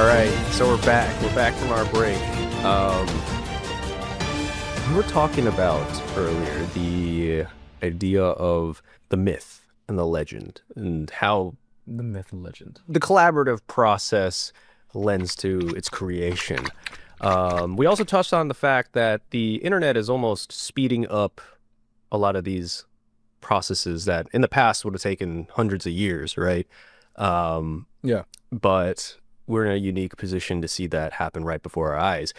All right, so we're back. We're back from our break. We were talking about earlier the idea of the myth and the legend and how The myth and legend. the collaborative process lends to its creation. We also touched on the fact that the internet is almost speeding up a lot of these processes that in the past would have taken hundreds of years, right? Yeah. But we're in a unique position to see that happen right before our eyes.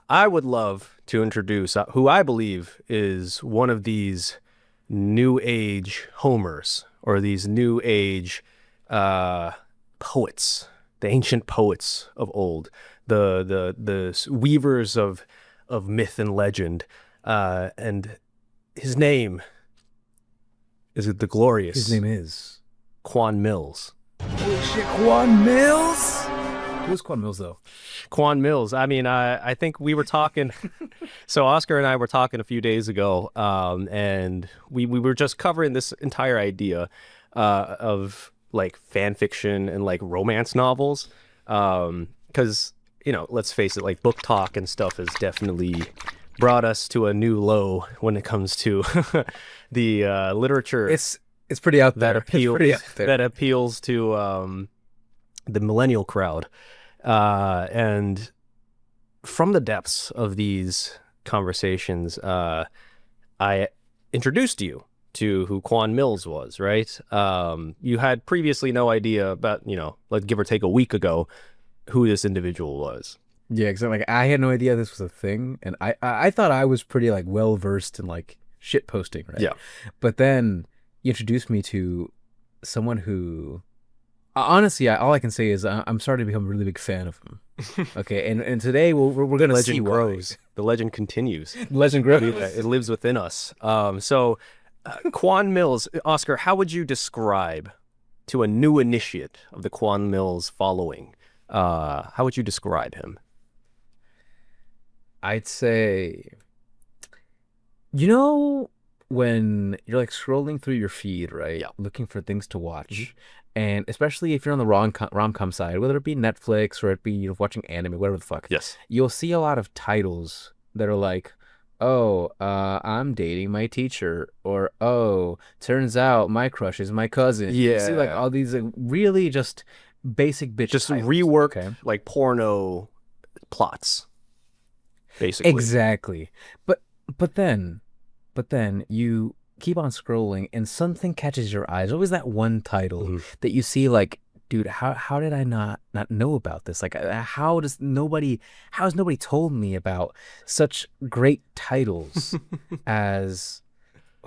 I would love to introduce who I believe is one of these new age Homers or these new age poets, the ancient poets of old, the weavers of myth and legend, and his name is the glorious. His name is Quan Mills. Holy shit, Quan Mills. Who's Quan Mills though? Quan Mills. I mean, I think we were talking. So Oscar and I were talking a few days ago, and we were just covering this entire idea of like fan fiction and like romance novels, because let's face it, like book talk and stuff has definitely brought us to a new low when it comes to the literature. It's pretty out there. That appeals to the millennial crowd. And from the depths of these conversations, I introduced you to who Quan Mills was, right? You had previously no idea about, like give or take a week ago, who this individual was. Yeah, exactly. Like I had no idea this was a thing, and I thought I was pretty like well versed in like shit posting, right? Yeah. But then you introduced me to someone who, honestly, all I can say is I'm starting to become a really big fan of him. Okay, and today we're gonna see Legend grows. The legend continues. Legend grows. It lives within us. So, Quan Mills, Oscar, how would you describe to a new initiate of the Quan Mills following? How would you describe him? I'd say, when you're like scrolling through your feed, right? Yeah. Looking for things to watch. And especially if you're on the rom-com side, whether it be Netflix or it be watching anime, whatever the fuck. Yes. You'll see a lot of titles that are like, oh, I'm dating my teacher, or oh, turns out my crush is my cousin. Yeah. You see like all these like, really just basic bitch Just titles. rework like porno plots, basically. Exactly. But then you keep on scrolling and something catches your eyes. Always that one title that you see like, dude, how did I not know about this? Like how has nobody told me about such great titles as,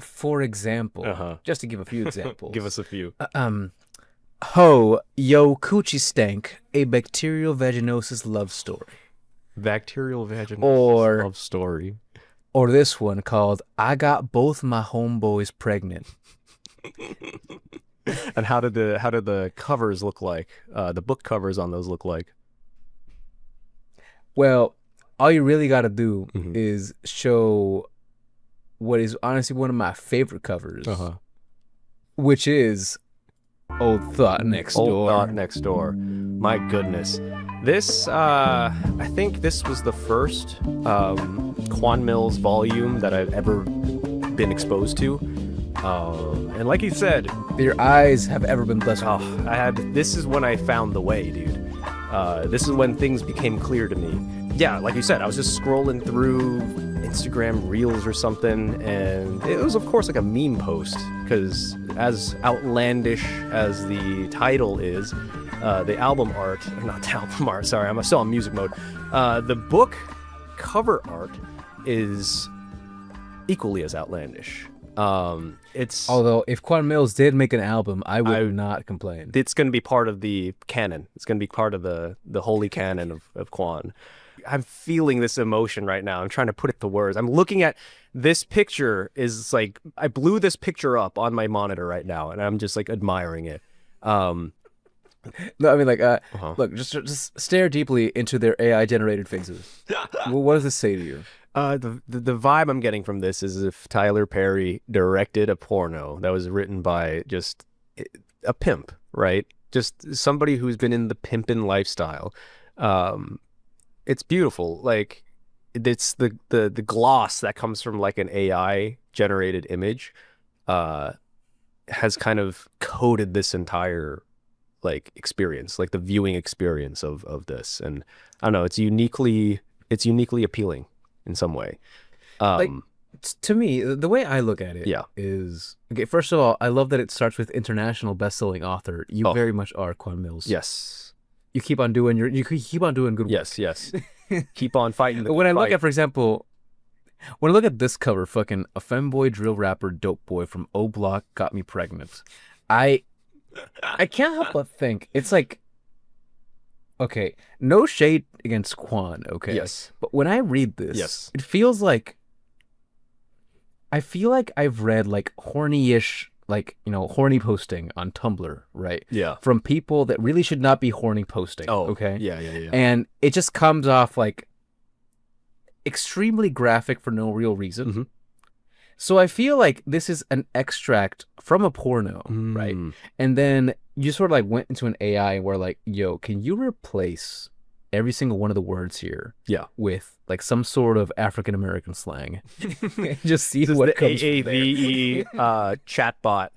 for example, just to give a few examples. Give us a few. Ho, Yo Coochie Stank, a bacterial vaginosis love story. Bacterial vaginosis love story. Or this one called I Got Both My Homeboys Pregnant. And how did the covers look like? The book covers on those look like? Well, all you really got to do is show what is honestly one of my favorite covers, which is Old Thought Next Door. Old Thought Next Door. My goodness. This, I think this was the first Quan Mills volume that I've ever been exposed to. And like you said, your eyes have ever been blessed. This is when I found the way, dude. This is when things became clear to me. Yeah, like you said, I was just scrolling through Instagram Reels or something, and it was, of course, like a meme post, because as outlandish as the title is, the album art, not the album art, sorry, I'm still on music mode. The book cover art is equally as outlandish. Although if Quan Mills did make an album, I would not complain. It's going to be part of the canon. It's going to be part of the holy canon of Quan. I'm feeling this emotion right now. I'm trying to put it to words. I'm looking at this picture is like, I blew this picture up on my monitor right now, and I'm just like admiring it. No, I mean like, look, just stare deeply into their AI generated faces. What does this say to you? The vibe I'm getting from this is if Tyler Perry directed a porno that was written by just a pimp, right? Just somebody who's been in the pimpin' lifestyle. It's beautiful. Like it's the gloss that comes from like an AI generated image has kind of coded this entire like experience, like the viewing experience of this. And I don't know, it's uniquely appealing in some way. Like to me, the way I look at it Yeah. is okay. First of all, I love that it starts with international best-selling author. You Oh. very much are Quan Mills. Yes. You keep on doing good work. Yes. Keep on fighting the But when I look fight. at, for example, when I look at this cover, fucking a femboy drill rapper dope boy from O Block got me pregnant. I can't help but think it's like, okay, no shade against Quan, okay? Yes. But when I read this, Yes. it feels like I feel like I've read like horny-ish, like, horny posting on Tumblr, right? Yeah. From people that really should not be horny posting. Oh, okay. Yeah. And it just comes off like extremely graphic for no real reason. Mhm. So I feel like this is an extract from a porno, right? And then you sort of like went into an AI where like, yo, can you replace every single one of the words here Yeah. with like some sort of African American slang? Just see This is what the comes from there. AAVE chatbot.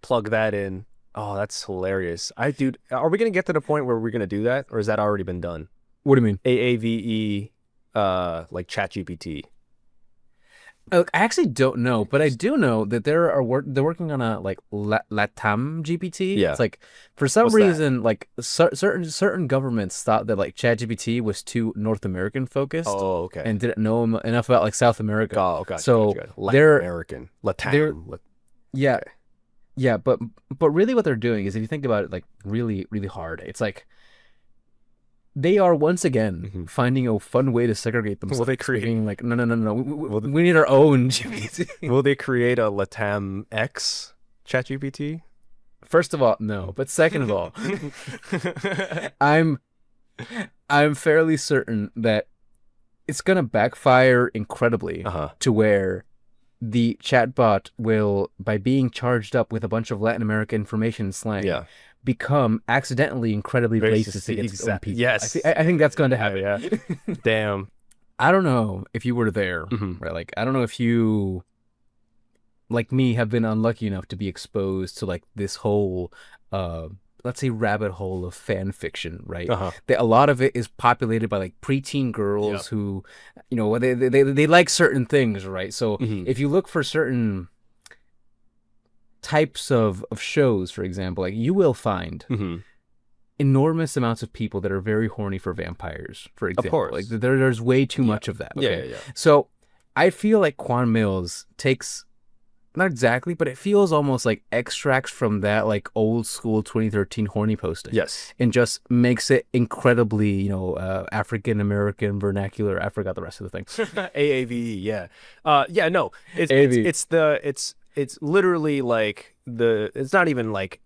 Plug that in. Oh, that's hilarious. Dude, are we gonna get to the point where we're gonna do that, or has that already been done? What do you mean? AAVE, like ChatGPT. I actually don't know, but I do know that they're working on a like Latam GPT. Yeah. It's like for some What's that? reason like certain governments thought that like ChatGPT was too North American focused Oh, okay. and didn't know enough about like South America. Oh, gotcha. So gotcha. Latin they're- American, they're- Latam. Yeah. Okay. Yeah, but really what they're doing is if you think about it like really, really hard, it's like they are once again finding a fun way to segregate themselves. Will they create- being like, no. We need our own GPT. Will they create a Latam X ChatGPT? First of all, no. But second of all, I'm fairly certain that it's gonna backfire incredibly to where the chatbot will, by being charged up with a bunch of Latin American information slang, Yeah. become accidentally incredibly racist against its own people. Yes. I think that's going to happen. Yeah. Damn. I don't know if you were there, right? Like, I don't know if you, like me, have been unlucky enough to be exposed to like this whole, let's say, rabbit hole of fan fiction, right? That a lot of it is populated by like preteen girls who, they like certain things, right? So if you look for certain types of shows, for example, like you will find enormous amounts of people that are very horny for vampires, for example. course. Like there's way too much of that. Okay? Yeah. So I feel like Quan Mills takes, not exactly, but it feels almost like extracts from that like old school 2013 horny posting. Yes. And just makes it incredibly, African American vernacular. I forgot the rest of the thing. AAVE, yeah. Yeah, no. AAVE. It's literally like it's not even like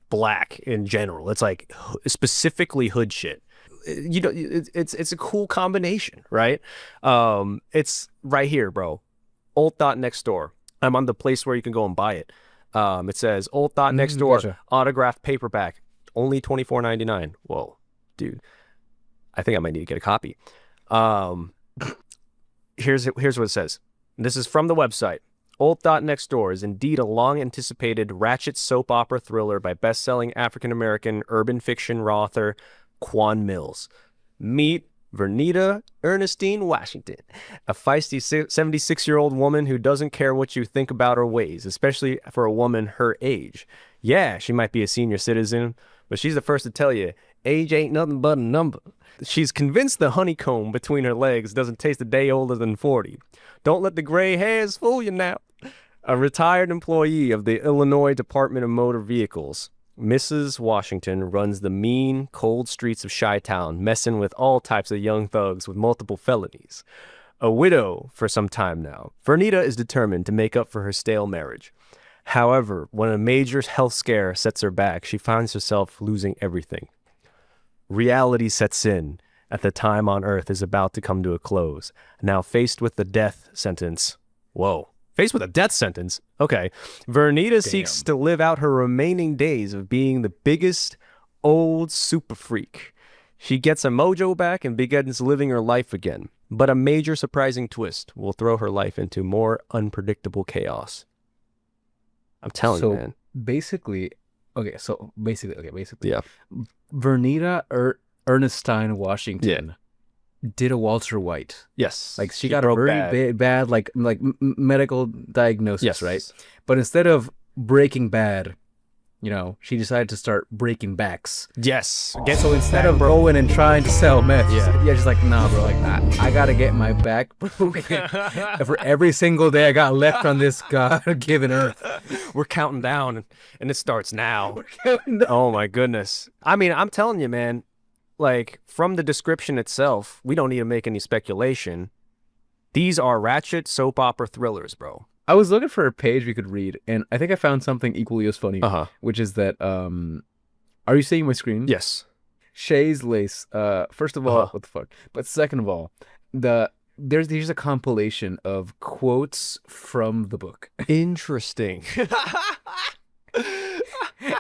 black in general. It's like specifically hood shit. It's a cool combination, right? It's right here, bro. Old Thought Next Door. I'm on the place where you can go and buy it. It says Old Thought Next Door, gotcha. autographed paperback, only $24.99. Whoa, dude. I think I might need to get a copy. Here's what it says. This is from the website. Old Thought Next Door is indeed a long-anticipated ratchet soap opera thriller by best-selling African-American urban fiction author Quan Mills. Meet Vernita Ernestine Washington, a feisty 76-year-old woman who doesn't care what you think about her ways, especially for a woman her age. Yeah, she might be a senior citizen, but she's the first to tell you, age ain't nothing but a number. She's convinced the honeycomb between her legs doesn't taste a day older than 40. Don't let the gray hairs fool you now. A retired employee of the Illinois Department of Motor Vehicles, Mrs. Washington runs the mean, cold streets of Chi-Town, messing with all types of young thugs with multiple felonies. A widow for some time now, Vernita is determined to make up for her stale marriage. However, when a major health scare sets her back, she finds herself losing everything. Reality sets in at the time on Earth is about to come to a close. Now faced with the death sentence. Whoa. Faced with a death sentence? Okay. Vernita seeks to live out her remaining days of being the biggest old super freak. She gets her mojo back and begins living her life again. But a major surprising twist will throw her life into more unpredictable chaos. I'm telling you, man. Basically, basically, Yeah. Vernita Ernestine Washington did a Walter White. Yes. Like she got a very bad like medical diagnosis, right? But instead of breaking bad, you know, she decided to start breaking backs. Yes. So instead of going and trying to sell meth, she's like, nah, bro, like I gotta get my back broken. For every single day I got left on this God-given earth. We're counting down, and it starts now. Oh my goodness. I mean, I'm telling you, man, like from the description itself, we don't need to make any speculation. These are ratchet soap opera thrillers, bro. I was looking for a page we could read, and I think I found something equally as funny, which is that, are you seeing my screen? Yes. Shay's Lace, first of all, what the fuck? But second of all, here's a compilation of quotes from the book. Interesting.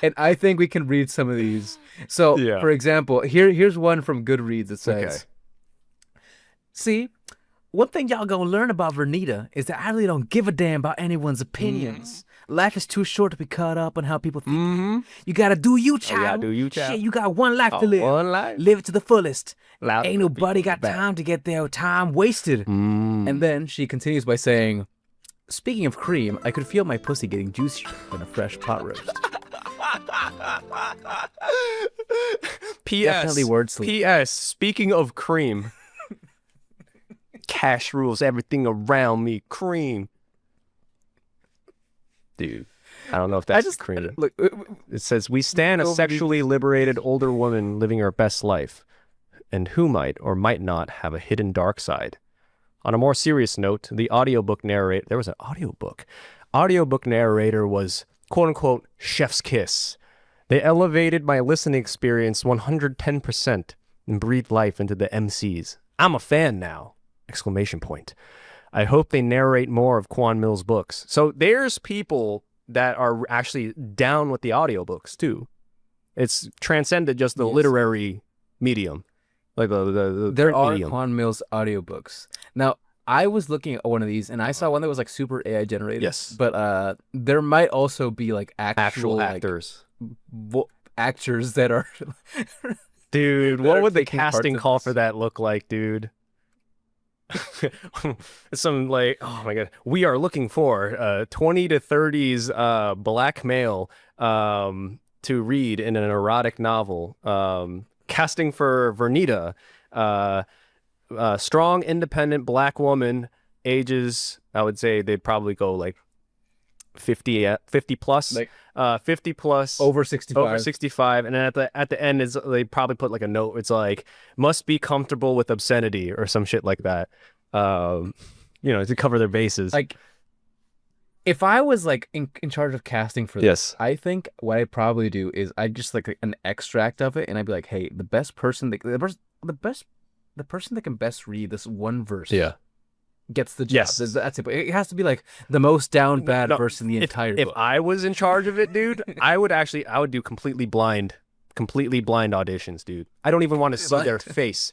And I think we can read some of these. So, for example, here's one from Goodreads that says, see, one thing y'all gonna learn about Vernita is that I really don't give a damn about anyone's opinions. Life is too short to be caught up on how people think. You gotta do you, child. Yeah, do you, child. Shit, you got one life to live. One life. Live it to the fullest. Loud Ain't nobody got time to get their time wasted. And then she continues by saying, speaking of cream, I could feel my pussy getting juicier than a fresh pot roast. P.S. Definitely word sleep. P.S. Speaking of cream. Cash rules everything around me. Cream. Dude, I don't know if that's cream. Look, it says, we stand a sexually liberated older woman living her best life, and who might or might not have a hidden dark side. On a more serious note, the audiobook narrator, there was an audiobook. Audiobook narrator was, quote unquote, chef's kiss. They elevated my listening experience 110% and breathed life into the MCs. I'm a fan now. Exclamation point. I hope they narrate more of Quan Mill's books. So there's people that are actually down with the audiobooks too. It's transcended just the literary medium. Like there are medium. Quan Mill's audiobooks. Now, I was looking at one of these and I saw one that was like super AI generated. Yes. But there might also be like actual actors. Actors that are dude, what would the casting call for that look like, dude? Some like, oh my god, we are looking for 20 to 30s black male to read in an erotic novel. Casting for Vernita, strong independent black woman, ages, I would say they'd probably go like 50 plus, like 50 plus, over 65, and then at the end is they probably put like a note. It's like must be comfortable with obscenity or some shit like that. You know, to cover their bases. Like, if I was like in charge of casting for this, I think what I'd probably do is I'd just like an extract of it, and I'd be like, hey, the person that can best read this one verse, gets the job. Yes. That's it. But it has to be like the most down bad verse in the entire book. If I was in charge of it, dude, I would do completely blind auditions, dude. I don't even want to see their face.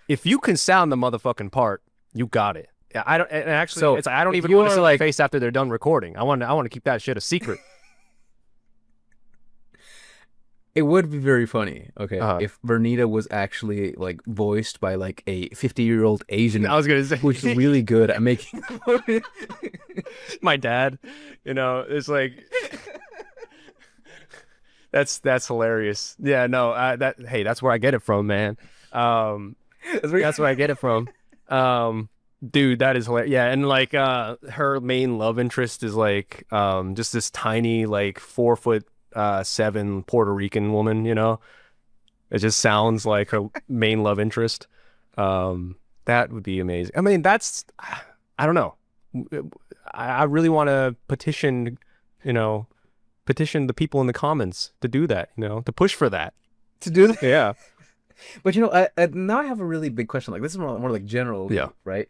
If you can sound the motherfucking part, you got it. I don't. And actually, so I don't even want to see their face after they're done recording. I want to keep that shit a secret. It would be very funny, if Vernita was actually like voiced by like a 50-year-old Asian. I was gonna say, who's really good at making. My dad, you know, it's like that's hilarious. Yeah, no, that's where I get it from, man. That's where I get it from. Dude, that is hilarious. Yeah, and like her main love interest is like just this tiny like 4'7" Puerto Rican woman, you know. It just sounds like her main love interest. That would be amazing. I mean, I don't know. I really want to petition the people in the comments to do that, you know, to push for that. To do that? Yeah. But you know, now I have a really big question. Like, this is more like general, right?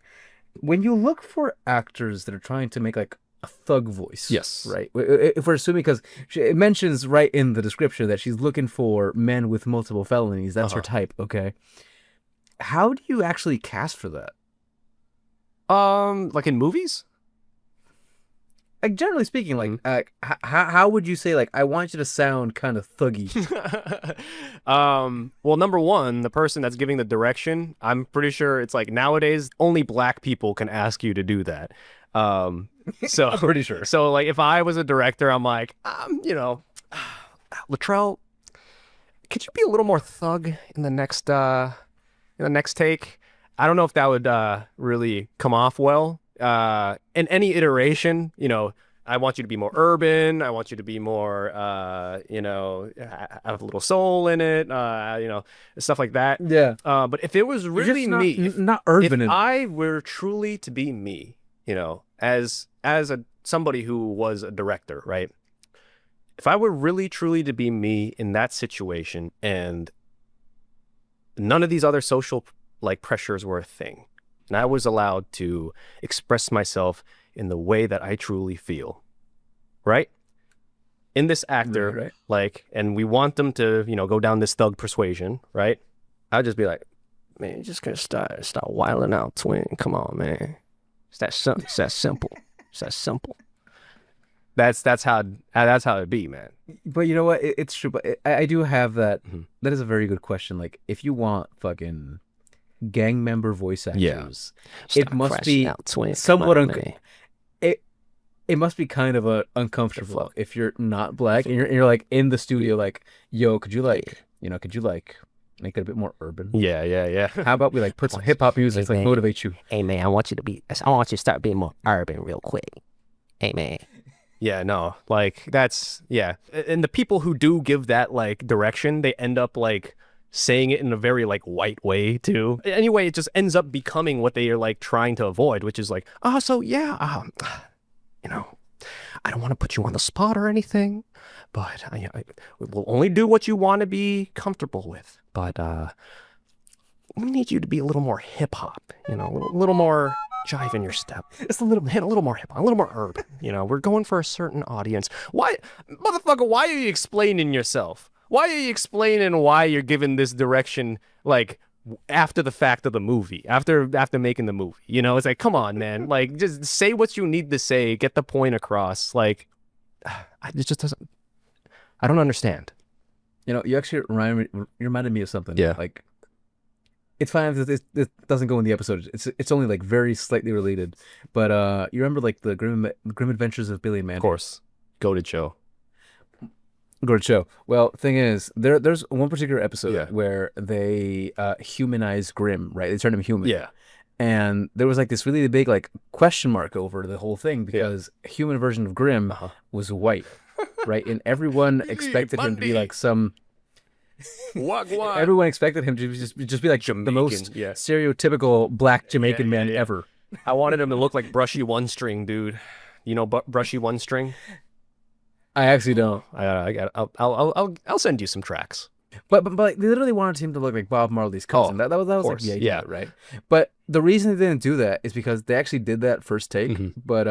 When you look for actors that are trying to make like a thug voice. Yes. Right? If we're assuming, because it mentions right in the description that she's looking for men with multiple felonies. That's her type. Okay. How do you actually cast for that? Like in movies? Like generally speaking, like how would you say, like, I want you to sound kind of thuggy? Well, number one, the person that's giving the direction, I'm pretty sure it's like nowadays only black people can ask you to do that. So I'm pretty sure. So like if I was a director, I'm like, you know, Latrell, could you be a little more thug in the next take? I don't know if that would really come off well. In any iteration, you know, I want you to be more urban. I want you to be more, you know, have a little soul in it. You know, stuff like that. Yeah. But if it was really me, not urban. if I were truly to be me, you know, as somebody who was a director, right? If I were really truly to be me in that situation, and none of these other social like pressures were a thing, and I was allowed to express myself in the way that I truly feel, right? In this actor, Right. like, and we want them to, you know, go down this thug persuasion, right? I'd just be like, man, you're just gonna start wilding out, twin. Come on, man. It's that simple. It's that simple. It's that simple. That's how it'd be, man. But you know what? It's true. But I do have that. That is a very good question. Like, if you want fucking gang member voice actors, it must be somewhat it must be kind of uncomfortable if you're not black and you're like in the studio, like, yo, could you like, you know, make it a bit more urban? Yeah. How about we like put some hip hop music to like motivate you? Hey man, I want you to start being more urban real quick. Hey man. Yeah, no, like that's, yeah. And the people who do give that like direction, they end up like saying it in a very like white way too. Anyway, it just ends up becoming what they are like trying to avoid, which is like, so yeah, you know, I don't want to put you on the spot or anything, but we'll only do what you want to be comfortable with. But we need you to be a little more hip hop, you know, a little more jive in your step. It's a little more hip hop, a little more urban. You know, we're going for a certain audience. Why, motherfucker? Why are you explaining yourself? Why are you explaining why you're giving this direction like after the fact of the movie, after making the movie? You know, it's like, come on, man. Like, just say what you need to say, get the point across. Like, it just doesn't. I don't understand. You know, you actually reminded me of something. Yeah. Like, it's fine if this doesn't go in the episode. It's only like very slightly related. But you remember like the Grim Adventures of Billy and Mandy? Of course, goated show. Good show. Well, thing is, there's one particular episode Yeah. where they humanize Grimm, right? They turn him human. Yeah. And there was like this really big like question mark over the whole thing because a human version of Grimm was white, right? And everyone expected him to be like some. Everyone expected him to just be like Jamaican, the most yeah. stereotypical black Jamaican man ever. I wanted him to look like Brushy One String, dude. You know, Brushy One String. I actually don't. I'll send you some tracks. But like, they literally wanted him to look like Bob Marley's cousin. That was like course, the idea, yeah. right? But the reason they didn't do that is because they actually did that first take, but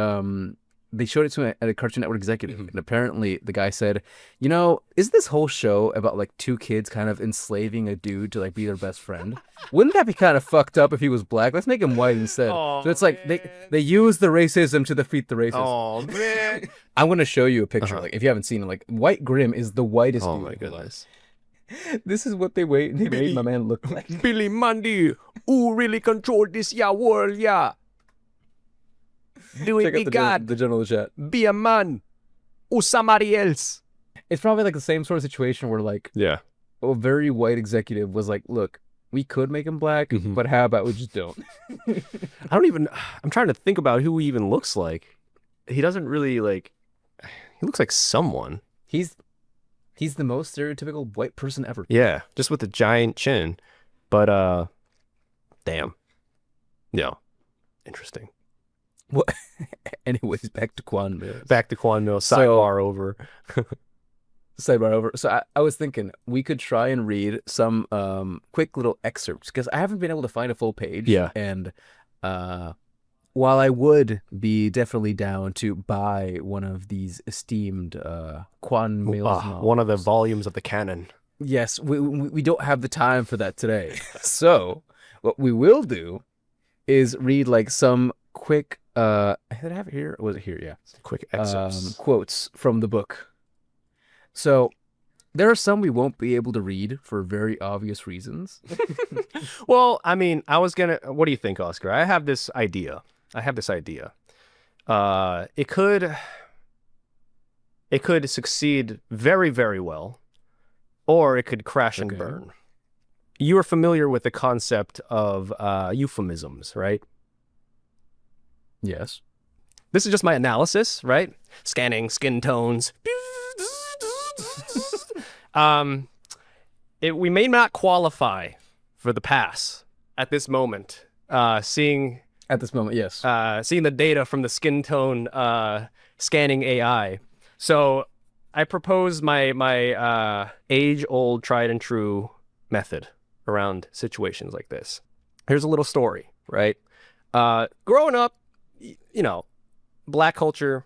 they showed it to a Cartoon Network executive, and apparently the guy said, you know, is this whole show about like two kids kind of enslaving a dude to like be their best friend? Wouldn't that be kind of fucked up if he was black? Let's make him white instead. So it's like they use the racism to defeat the racism. Oh man. I'm gonna show you a picture. Like, if you haven't seen it, like, White Grimm is the whitest dude. Oh my goodness. This is what they made my man look like. Billy Mandy, who really control this world, yeah. Do Check it, be out God. the general chat. Be a man. Or somebody else. It's probably like the same sort of situation where like Yeah. a very white executive was like, look, we could make him black, but how about we just don't? I'm trying to think about who he even looks like. He doesn't really like, he looks like someone. He's the most stereotypical white person ever. Yeah, just with a giant chin. But damn. Yeah. Interesting. What? Anyways, back to Quan Mills. Back to Quan Mills, sidebar over. Sidebar over. So I was thinking we could try and read some quick little excerpts because I haven't been able to find a full page. Yeah. And while I would be definitely down to buy one of these esteemed Quan Mills novels, one of the volumes of the canon. yes, we don't have the time for that today. So what we will do is read like some quick did I have it here? Or was it here? Yeah. Quick excerpts. Quotes from the book. So there are some we won't be able to read for very obvious reasons. Well, I mean, what do you think, Oscar? I have this idea. It could succeed very, very well, or it could crash and burn. You are familiar with the concept of euphemisms, right? Yes. This is just my analysis, right? Scanning skin tones. We may not qualify for the pass at this moment. Seeing Yes. Seeing the data from the skin tone scanning AI. So I propose my age-old, tried and true method around situations like this. Here's a little story, right? Growing up, Black culture,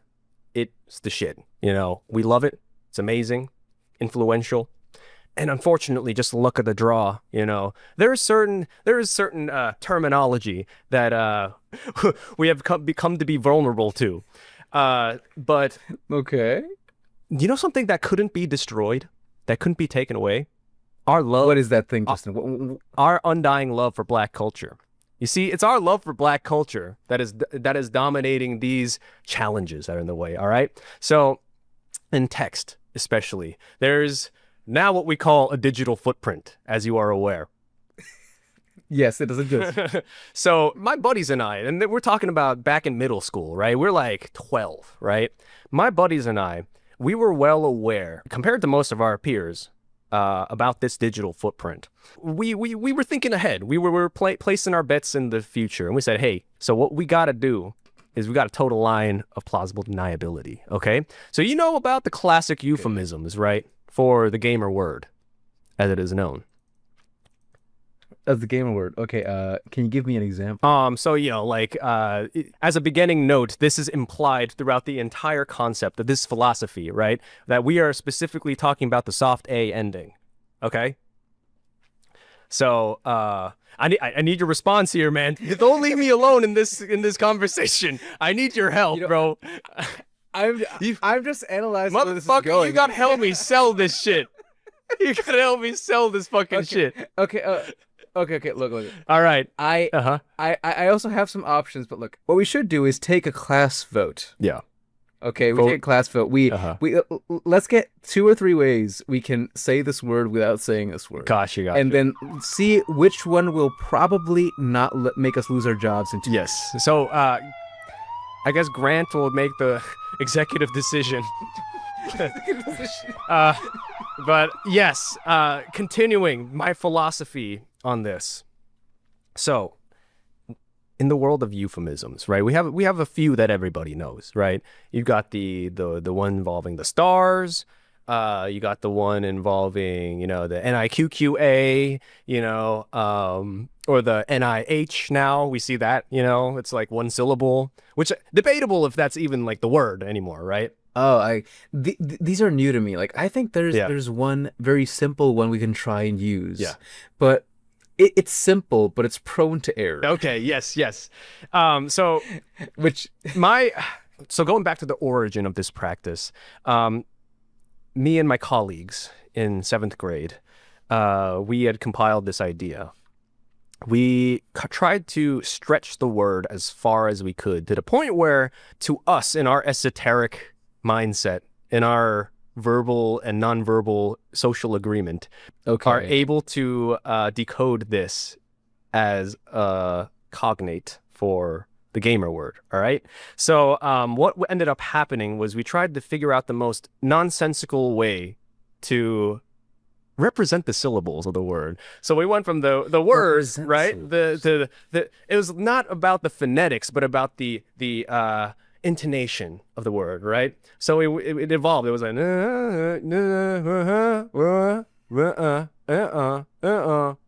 it's the shit. We love it. It's amazing, influential. And unfortunately, just luck of the draw, there is certain terminology that we have become to be vulnerable to. But Okay. Something that couldn't be destroyed, that couldn't be taken away? Our love. What is that thing, Justin? Our undying love for Black culture. You see, it's our love for Black culture that is dominating these challenges that are in the way, all right? So, in text, especially, there's now what we call a digital footprint, as you are aware. Yes, it doesn't just. So my buddies and I, and we're talking about back in middle school, right? We're like 12, right? My buddies and I, we were well aware, compared to most of our peers, about this digital footprint. We were thinking ahead. We were placing our bets in the future. And we said, hey, so what we got to do is we got a total line of plausible deniability, okay? So you know about the classic euphemisms, right? For the gamer word, as it is known. As the gamer word. Okay, can you give me an example? So, as a beginning note, this is implied throughout the entire concept of this philosophy, right? That we are specifically talking about the soft A ending, okay? So, I need your response here, man. Don't leave me alone in this conversation. I need your help, bro. I'm just analyzing where this is Motherfucker, going. you gotta help me sell this shit. You gotta help me sell this fucking shit. Okay, look. All right. I also have some options, but look, what we should do is take a class vote. Yeah. Okay, we take a class vote. We let's get 2 or 3 ways we can say this word without saying this word. Gosh, you got and then see which one will probably not make us lose our jobs. Yes. So, I guess Grant will make the executive decision. But yes, continuing my philosophy on this. So, in the world of euphemisms, right? We have a few that everybody knows, right? You've got the one involving the stars. You got the one involving, the NIQQA, or the NIH now. We see that, it's like one syllable, which debatable if that's even like the word anymore, right? Oh, these are new to me. Like, I think there's one very simple one we can try and use. Yeah. But it's simple, but it's prone to error. Okay, yes. So going back to the origin of this practice, me and my colleagues in 7th grade, we had compiled this idea. We tried to stretch the word as far as we could to the point where, to us, in our esoteric mindset, in our verbal and nonverbal social agreement, are able to decode this as a cognate for the gamer word, all right? So what ended up happening was we tried to figure out the most nonsensical way to represent the syllables of the word. So we went from the words, right? It was not about the phonetics, but about the intonation of the word, right? So it evolved. It was like Mama,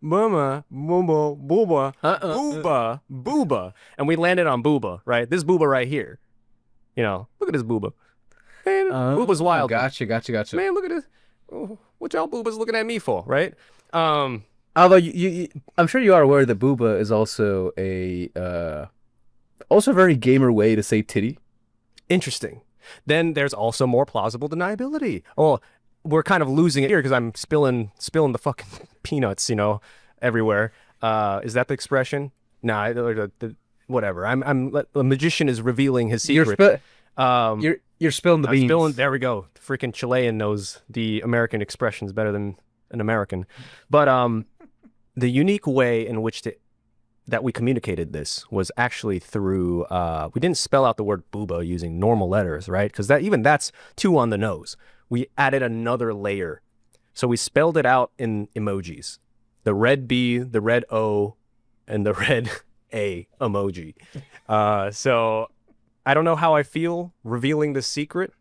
booba, booba, booba, booba. And we landed on booba, right? This booba right here. You know, look at this booba. Man, booba's wild. Gotcha. Man, look at this. Oh, what y'all boobas looking at me for, right? Although I'm sure you are aware that booba is also also a very gamer way to say titty. Interesting. Then there's also more plausible deniability. Well, we're kind of losing it here because I'm spilling the fucking peanuts, you know, everywhere. Is that the expression? Nah, whatever. The magician is revealing his secret. You're spilling the beans. There we go. Freaking Chilean knows the American expressions better than an American. But the unique way in which that we communicated this was actually through, we didn't spell out the word booba using normal letters, right? Because that's too on the nose. We added another layer. So we spelled it out in emojis. The red B, the red O, and the red A emoji. So I don't know how I feel revealing this secret,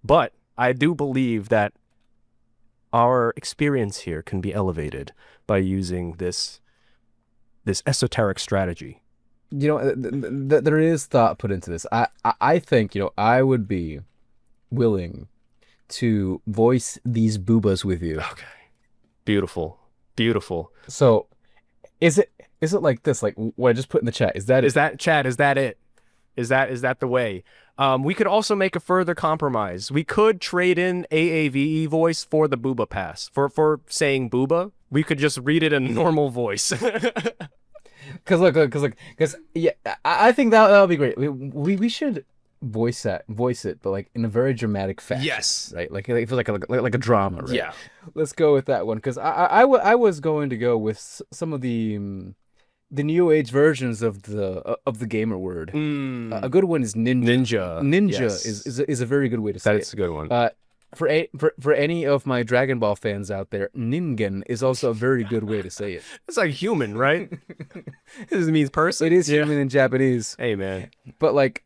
but I do believe that our experience here can be elevated by using this esoteric strategy. You know, there is thought put into this. I think, you know, I would be willing to voice these boobas with you. Okay. Beautiful. So, is it like this? Like what I just put in the chat? Is that it? Is that the way? We could also make a further compromise. We could trade in AAVE voice for the booba pass. For saying booba, we could just read it in normal voice. Because yeah, I think that would be great. We should voice it, but like in a very dramatic fashion. Yes. Right. Like it feels like a drama. Right? Yeah. Let's go with that one because I was going to go with some of the new age versions of the gamer word. A good one is ninja. Ninja yes. is a very good way to say it. That's a good one. For any of my Dragon Ball fans out there, ningen is also a very good way to say it. It's like human, right? This means person. It is human in Japanese. Hey man. But like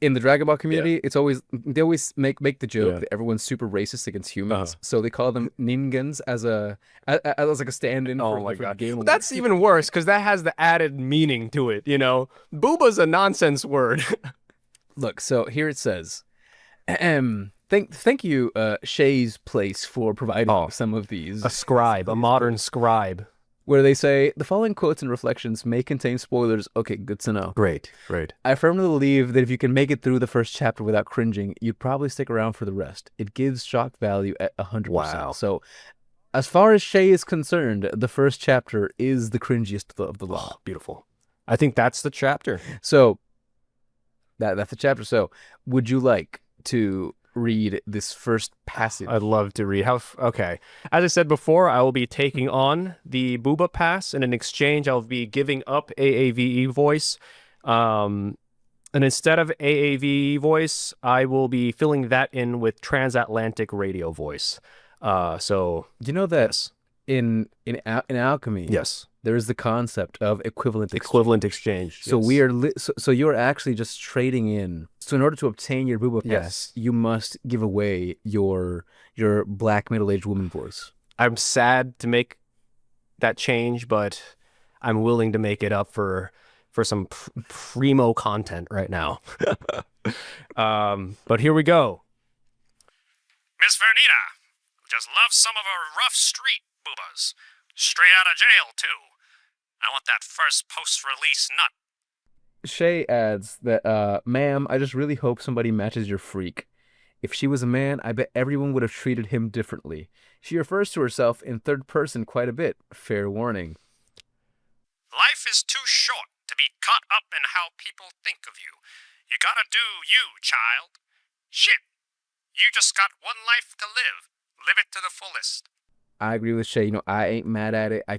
in the Dragon Ball community, it's always they always make the joke that everyone's super racist against humans, so they call them ningens as like a stand-in for the game. Well, that's even worse because that has the added meaning to it. You know, booba's a nonsense word. Look, so here it says, thank you, Shay's Place, for providing some of these. A modern scribe. Where they say, the following quotes and reflections may contain spoilers. Okay, good to know. Great. I firmly believe that if you can make it through the first chapter without cringing, you'd probably stick around for the rest. It gives shock value at 100%. Wow. So, as far as Shay is concerned, the first chapter is the cringiest of the lot. Oh, beautiful. I think that's the chapter. So, that's the chapter. So, would you like to read this first passage? I'd love to read. Okay. As I said before, I will be taking on the booba pass, and in exchange, I'll be giving up AAVE voice. And instead of AAVE voice, I will be filling that in with transatlantic radio voice. So you know that in alchemy, yes, there is the concept of equivalent exchange. So we are so you're actually just trading in. So in order to obtain your booba pass, you must give away your black middle-aged woman voice. I'm sad to make that change, but I'm willing to make it up for some primo content right now. But here we go. Miss Vernita just loves some of her rough street boobas. Straight out of jail, too. I want that first post-release nut. Shay adds that, ma'am, I just really hope somebody matches your freak. If she was a man, I bet everyone would have treated him differently. She refers to herself in third person quite a bit. Fair warning. Life is too short to be caught up in how people think of you. You gotta do you, child. Shit. You just got one life to live. Live it to the fullest. I agree with Shay. You know, I ain't mad at it. I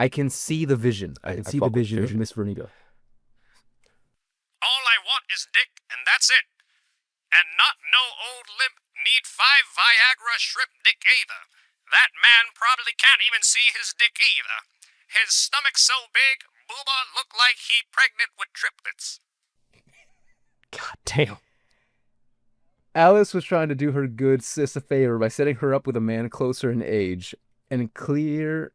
can see the vision. I can see the vision of Miss Vernita. All I want is dick, and that's it. And not no old limp need 5 Viagra shrimp dick either. That man probably can't even see his dick either. His stomach's so big, booba look like he pregnant with triplets. God damn. Alice was trying to do her good sis a favor by setting her up with a man closer in age. and clear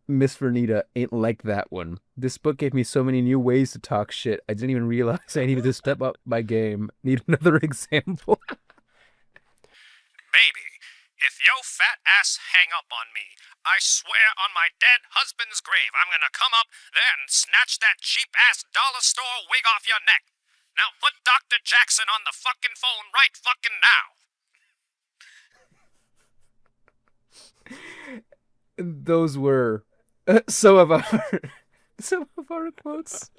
Miss Vernita ain't like that one. This book gave me so many new ways to talk shit. I didn't even realize I needed to step up my game. Need another example. Baby, if yo fat ass hang up on me, I swear on my dead husband's grave, I'm gonna come up there and snatch that cheap ass dollar store wig off your neck. Now put Dr. Jackson on the fucking phone right fucking now. Those were some of our quotes.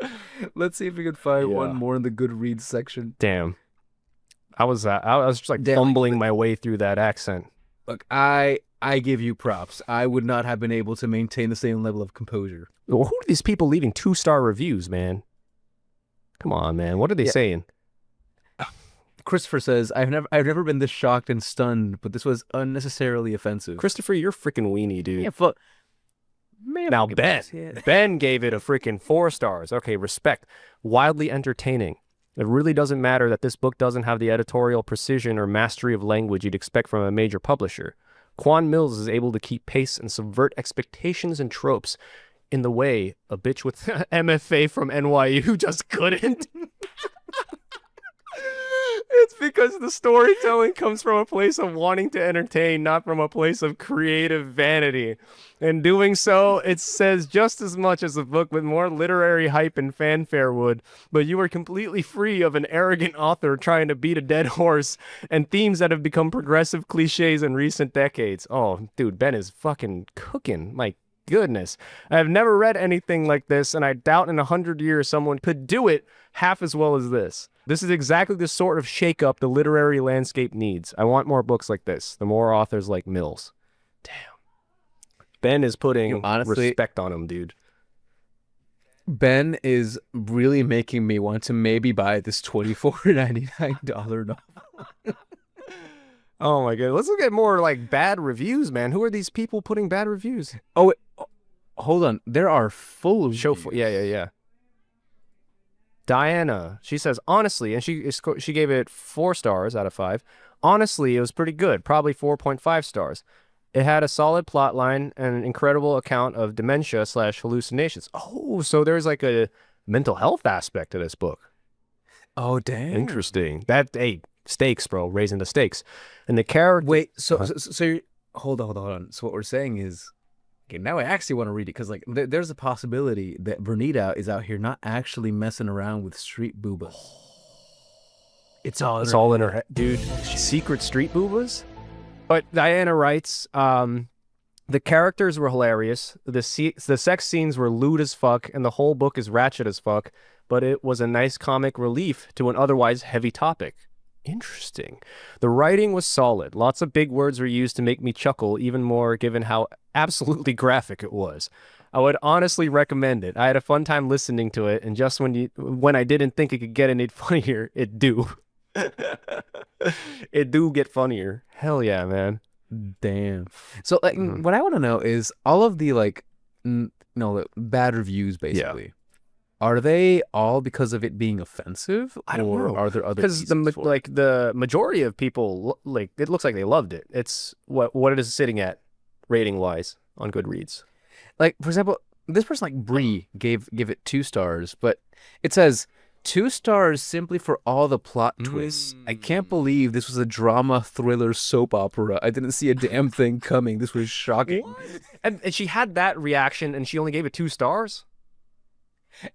Let's see if we can find one more in the Goodreads section. Damn. I was just like Damn. fumbling my way through that accent. Look, I give you props. I would not have been able to maintain the same level of composure. Well, who are these people leaving 2-star reviews, man? Come on, man. What are they saying? Christopher says, I've never been this shocked and stunned, but this was unnecessarily offensive. Christopher, you're freaking weenie, dude. Yeah, fuck. Man, Now, fucking Ben. bullshit. Ben gave it a freaking 4 stars. Okay, respect. Wildly entertaining. It really doesn't matter that this book doesn't have the editorial precision or mastery of language you'd expect from a major publisher. Quan Mills is able to keep pace and subvert expectations and tropes in the way a bitch with MFA from NYU just couldn't. It's because the storytelling comes from a place of wanting to entertain, not from a place of creative vanity. In doing so, it says just as much as a book with more literary hype and fanfare would, but you are completely free of an arrogant author trying to beat a dead horse and themes that have become progressive cliches in recent decades. Oh, dude, Ben is fucking cooking. My goodness. I have never read anything like this, and I doubt in 100 years someone could do it half as well as this. This is exactly the sort of shakeup the literary landscape needs. I want more books like this. The more authors like Mills. Damn. Ben is putting honestly, respect on him, dude. Ben is really making me want to maybe buy this $24.99 novel. Oh my god. Let's look at more like bad reviews, man. Who are these people putting bad reviews? Oh, hold on. There are full reviews. Yeah. Diana, she says, honestly, and she gave it 4 stars out of 5. Honestly, it was pretty good, probably 4.5 stars. It had a solid plot line and an incredible account of dementia/hallucinations. Oh, so there's like a mental health aspect to this book. Oh, damn. Interesting. Stakes, bro, raising the stakes. And the character... Wait, so hold on. So what we're saying is, okay, now I actually want to read it, because like there's a possibility that Vernita is out here not actually messing around with street boobas. It's all in her head. Dude, secret street boobas? But Diana writes, the characters were hilarious, the sex scenes were lewd as fuck, and the whole book is ratchet as fuck, but it was a nice comic relief to an otherwise heavy topic. Interesting. The writing was solid. Lots of big words were used to make me chuckle even more given how absolutely graphic it was. I would honestly recommend it. I had a fun time listening to it, and just when I didn't think it could get any funnier, it do. It do get funnier. Hell yeah, man. Damn. So like what I want to know is all of the like the bad reviews basically. Yeah. Are they all because of it being offensive? I don't know. Are there other because the majority of people, like, it looks like they loved it. It's what it is sitting at rating wise on Goodreads. Like, for example, this person like Bree gave it 2 stars, but it says 2 stars simply for all the plot twists. I can't believe this was a drama thriller soap opera. I didn't see a damn thing coming. This was shocking. And she had that reaction, and she only gave it 2 stars.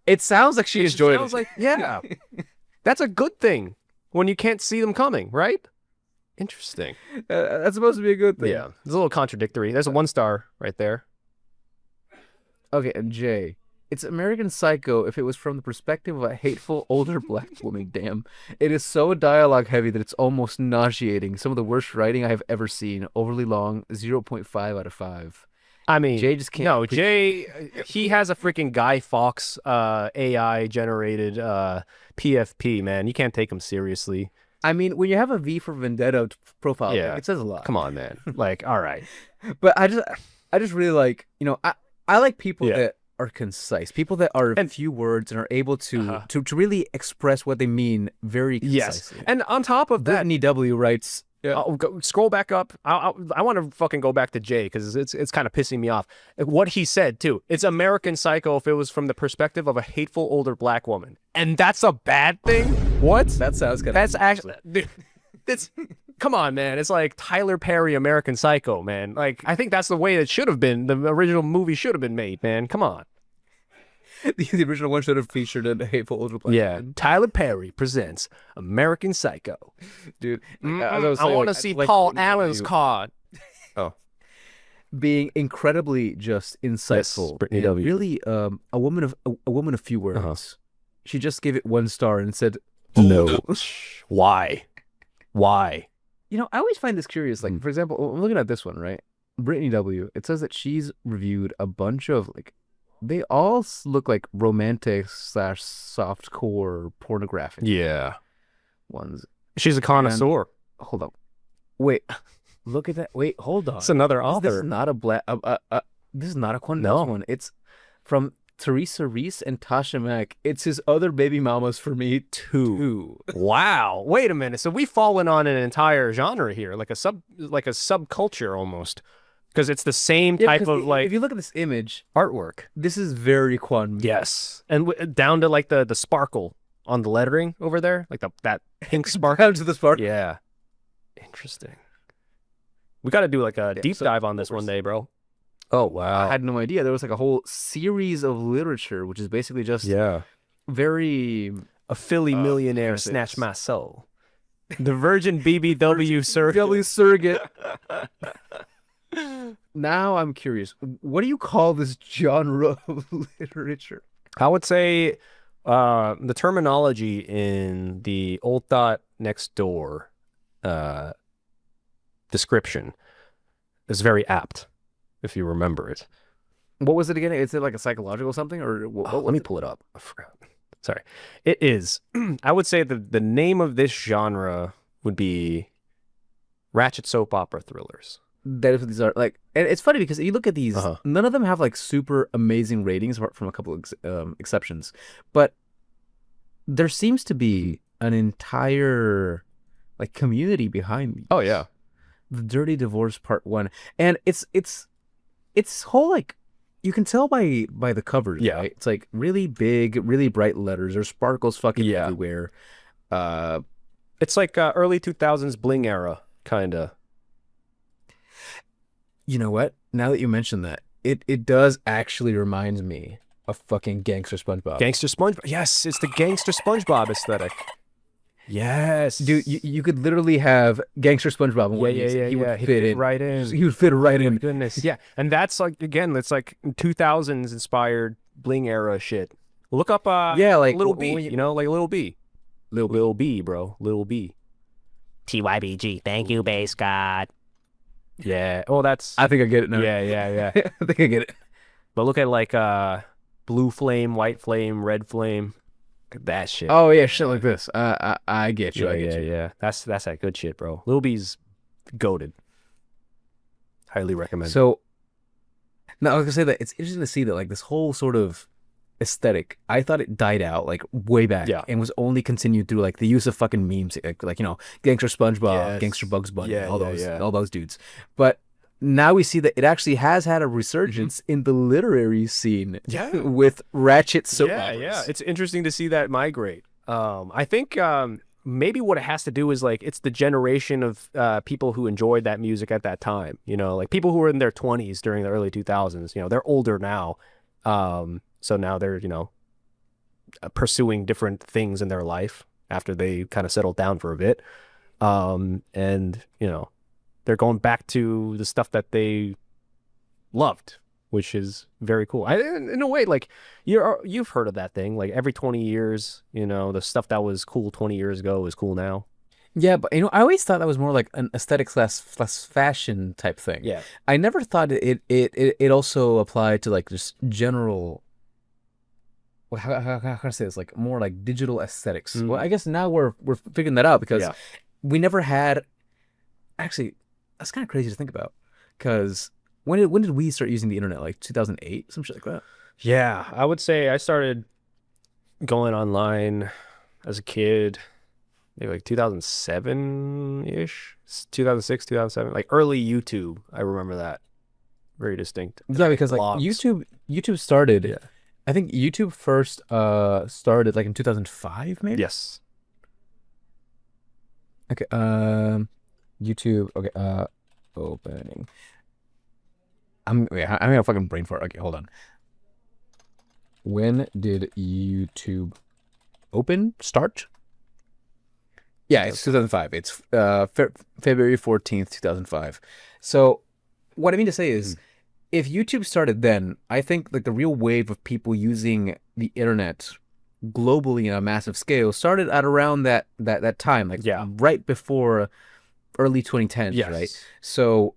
It sounds like she enjoyed it. Sounds like, yeah. That's a good thing when you can't see them coming, right? Interesting. That's supposed to be a good thing. Yeah. It's a little contradictory. There's a 1 star right there. Okay, and Jay. It's American Psycho if it was from the perspective of a hateful older black woman. Damn. It is so dialogue heavy that it's almost nauseating. Some of the worst writing I have ever seen. Overly long, 0.5 out of 5. I mean, Jay just can't. No, Jay, he has a freaking Guy Fawkes AI generated PFP, man. You can't take him seriously. I mean, when you have a V for Vendetta profile, yeah, it says a lot. Come on, man. Like, all right. But I just really like, I like people that are concise, people that are a few words and are able to really express what they mean very concisely. Yes. And on top of that, Brittany W writes, Yeah. I'll go, scroll back up. I want to fucking go back to Jay because it's kind of pissing me off. What he said too. It's American Psycho if it was from the perspective of a hateful older black woman, and that's a bad thing. What? That sounds kind of. That's actually. Dude, it's. Come on, man. It's like Tyler Perry, American Psycho, man. Like, I think that's the way it should have been. The original movie should have been made, man. Come on. The original one should have featured a hateful older black. Yeah. woman. Tyler Perry presents American Psycho. Dude. I want to see Paul Allen's card. Being incredibly just insightful. Brittany and W. Really, a woman of few words. She just gave it 1 star and said, No. Why? You know, I always find this curious. Like, for example, I'm looking at this one, right? Brittany W. It says that she's reviewed a bunch of, like, they all look like romantic / softcore pornographic Yeah. ones. She's a connoisseur. Hold up. Wait. Look at that. Wait, hold on. It's another This author. is not a black. This is not a Quan No. one. It's from Teresa Reese and Tasha Mack. It's his other baby mamas for me too. Wow. Wait a minute. So we've fallen on an entire genre here, like a subculture almost. Because it's the same type of like If you look at this image, artwork. this is very Quan. Yes. And down to like the sparkle on the lettering over there, like that pink sparkle. Down to the spark. Yeah. Interesting. We got to do like a deep so- dive on this one day, bro. Oh, wow. I had no idea. There was like a whole series of literature, which is basically just Yeah. very. A Philly millionaire yes, snatched yes. my soul. The Virgin BBW surrogate. W surrogate. Now I'm curious. What do you call this genre of literature? I would say the terminology in the Old Thought Next Door description is very apt, if you remember it. What was it again? Is it like a psychological something, or Let me pull it up. I forgot. Sorry. It is. I would say the name of this genre would be ratchet soap opera thrillers. That is what these are like, and it's funny because you look at these, none of them have like super amazing ratings, apart from a couple of exceptions. But there seems to be an entire like community behind these. Oh yeah. The Dirty Divorce Part 1, and it's whole like you can tell by the covers. Yeah. Right? It's like really big, really bright letters. There's sparkles fucking Yeah. everywhere. It's like early 2000s bling era, kind of. You know what? Now that you mention that, it does actually remind me of fucking Gangster SpongeBob. Gangster SpongeBob. Yes, it's the gangster SpongeBob aesthetic. Yes. Dude, you could literally have Gangster SpongeBob and Yeah. he would He'd fit in. right in. He would fit right in. Goodness. Yeah. And that's like, again, it's like 2000s inspired bling era shit. Look up Yeah, like Little when B, you- you know, like Little B. Lil B, bro. Lil B. TYBG. Thank you, base god. Yeah. Oh, that's I think I get it now. yeah. I think I get it. But look at like blue flame, white flame, red flame. Look at that shit. Oh yeah, shit like this. I get you. yeah, I get you. yeah. That's that good shit, bro. Lil B's goated. Highly recommend. So now I was gonna say that it's interesting to see that like this whole sort of aesthetic, I thought it died out like way back, Yeah. and was only continued through like the use of fucking memes, like you know, Gangster SpongeBob, Yes. Gangster Bugs Bunny, Yeah, all yeah. those dudes. But now we see that it actually has had a resurgence in the literary scene, Yeah. with ratchet soap yeah, operas. yeah. It's interesting to see that migrate. I think maybe what it has to do is like it's the generation of people who enjoyed that music at that time. You know, like people who were in their 20s during the early 2000s. You know, they're older now, so now they're pursuing different things in their life after they kind of settled down for a bit, and they're going back to the stuff that they loved, which is very cool. In a way, like you've heard of that thing, like every 20 years, the stuff that was cool 20 years ago is cool now. Yeah, but I always thought that was more like an aesthetic slash fashion type thing. Yeah. I never thought it also applied to like just general. Well, how can I say this? Like more like digital aesthetics. Mm. Well, I guess now we're figuring that out because Yeah. we never had. Actually, that's kind of crazy to think about. Because when did we start using the internet? Like 2008, some shit like that. Yeah, I would say I started going online as a kid, maybe like 2007-ish, 2006, 2007, like early YouTube. I remember that very distinct. Yeah, because like Blogs. YouTube started. Yeah. I think YouTube first started like in 2005, maybe. Yes. Okay. YouTube. Okay. Opening. I'm gonna fucking brain fart. Okay, hold on. When did YouTube start? Yeah, it's 2005. It's February 14th, 2005. So what I mean to say is, if YouTube started then, I think like the real wave of people using the internet globally on a massive scale started at around that time, like right before early 2010s, Yes. right? So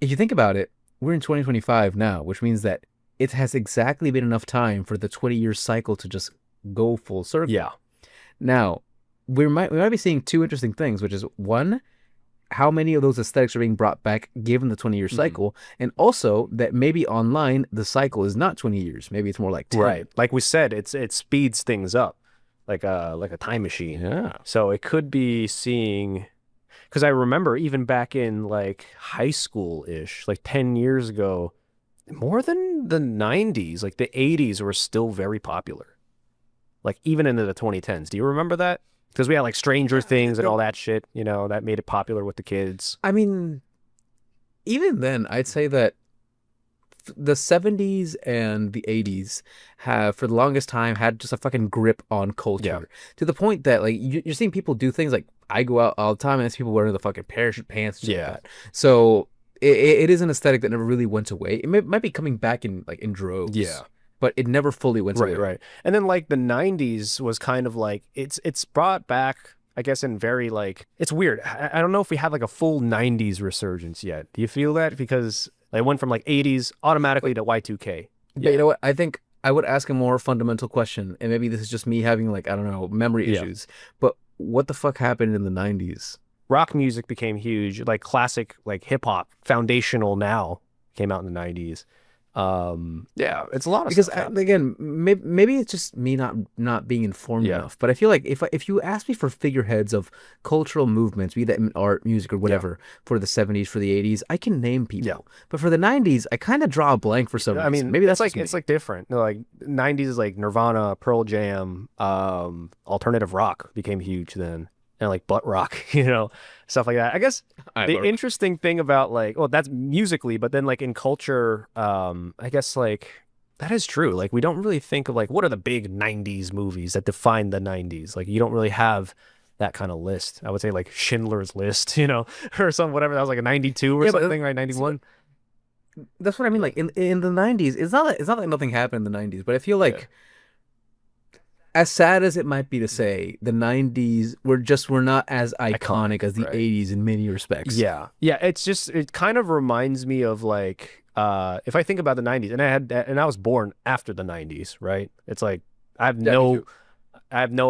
if you think about it, we're in 2025 now, which means that it has exactly been enough time for the 20-year cycle to just go full circle. Yeah. Now, we might be seeing two interesting things, which is one, how many of those aesthetics are being brought back given the 20-year cycle, and also that maybe online the cycle is not 20 years, maybe it's more like 10. Right. Like we said, it speeds things up, like a time machine. Yeah. So it could be seeing, because I remember even back in like high school-ish, like 10 years ago, more than the 90s, like the 80s were still very popular. Like even into the 2010s. Do you remember that? Because we had like Stranger Things and all that shit, you know, that made it popular with the kids. I mean, even then, I'd say that the 70s and the 80s have, for the longest time, had just a fucking grip on culture. To the point that, like, you're seeing people do things like, I go out all the time and there's people wearing the fucking parachute pants. And shit like that. So it is an aesthetic that never really went away. It might be coming back in droves. Yeah. But it never fully went away. Right. And then like the 90s was kind of like, it's brought back, I guess, in very like, it's weird. I don't know if we have like a full 90s resurgence yet. Do you feel that? Because it went from like 80s automatically to Y2K. Yeah, you know what? I think I would ask a more fundamental question, and maybe this is just me having like, I don't know, memory issues, but what the fuck happened in the 90s? Rock music became huge, like classic, like hip hop, foundational now came out in the 90s. Yeah, it's a lot of because stuff. Again, maybe it's just me not being informed enough, but I feel like if you ask me for figureheads of cultural movements, be that in art, music, or whatever, for the 70s, for the 80s, I can name people. But for the 90s, I kind of draw a blank for some reason. I mean, maybe that's like it's like different. Like 90s is like Nirvana, Pearl Jam, alternative rock became huge then. And like butt rock, you know, stuff like that. I guess the interesting thing about like, well, that's musically, but then like in culture, I guess like that is true. Like we don't really think of like, what are the big 90s movies that define the 90s? Like you don't really have that kind of list. I would say like Schindler's List, you know, or some whatever. That was like a 92 or something, right? 91. That's what I mean. Like in the 90s, it's not like nothing happened in the 90s, but I feel like, as sad as it might be to say, the 90s were not as iconic as the 80s in many respects. Yeah. It kind of reminds me of like, if I think about the 90s, and I was born after the 90s, right? It's like I have no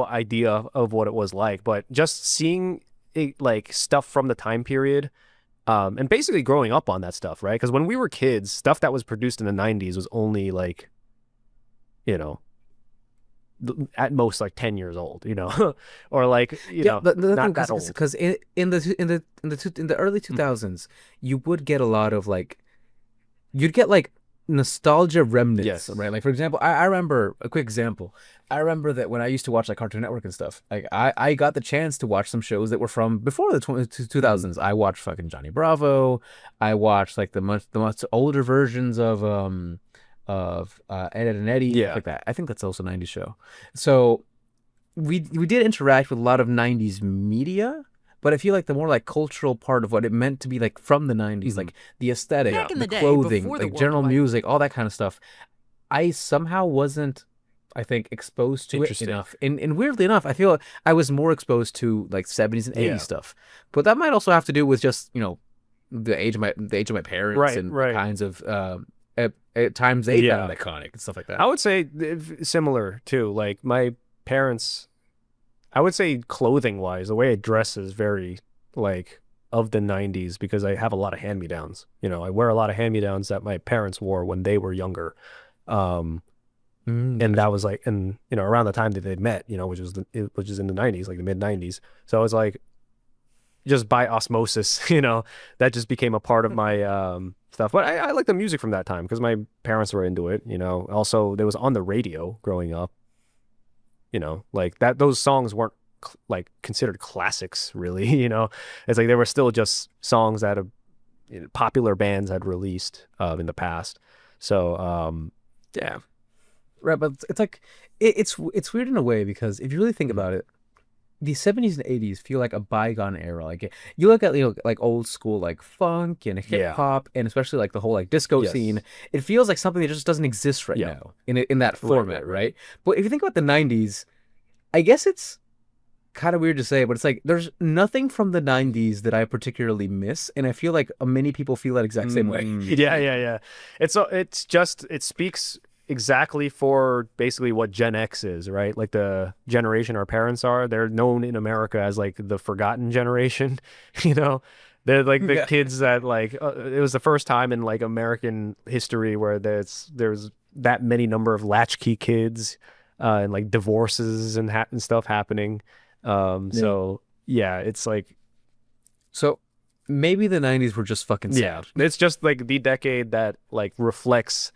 idea of what it was like, but just seeing it, like stuff from the time period, and basically growing up on that stuff, right? Because when we were kids, stuff that was produced in the 90s was only like, you know, at most like 10 years old, you know, or like, you know, not that old. Because in the early 2000s, you would get a lot of like, you'd get like nostalgia remnants, right? Like for example, I remember a quick example. I remember that when I used to watch like Cartoon Network and stuff, like I got the chance to watch some shows that were from before the 2000s. I watched fucking Johnny Bravo. I watched like the much older versions of Ed, Edd and Eddy, stuff like that. I think that's also a 90s show. So we did interact with a lot of 90s media, but I feel like the more like cultural part of what it meant to be like from the 90s, like the aesthetic, the clothing, like general music, all that kind of stuff, I somehow wasn't, I think, exposed to it enough. And weirdly enough, I feel like I was more exposed to like 70s and 80s stuff. But that might also have to do with just, you know, the age of my parents and kinds of at times they found iconic and stuff like that. I would say similar too. Like my parents, I would say clothing wise, the way I dress is very like of the 90s because I have a lot of hand-me-downs. You know, I wear a lot of hand-me-downs that my parents wore when they were younger. And that was like, and around the time that they met, which is in the 90s, like the mid 90s. So it was like just by osmosis, that just became a part of my stuff. But I like the music from that time because my parents were into it. Also there was on the radio growing up. Like that. Those songs weren't like considered classics, really. It's like they were still just songs that popular bands had released in the past. So yeah. Right, but it's like it's weird in a way because if you really think about it, the 70s and 80s feel like a bygone era. Like you look at like old school like funk and hip hop and especially like the whole like disco scene. It feels like something that just doesn't exist right now in that format, right? But if you think about the 90s, I guess it's kind of weird to say, but it's like there's nothing from the 90s that I particularly miss, and I feel like many people feel that exact same way. Yeah. It speaks exactly for basically what Gen X is, right? Like the generation our parents are. They're known in America as like the forgotten generation. They're like the kids that like it was the first time in like American history where there's that many number of latchkey kids and like divorces and stuff happening. So yeah, it's like, so maybe the 90s were just fucking sad. Yeah, it's just like the decade that like reflects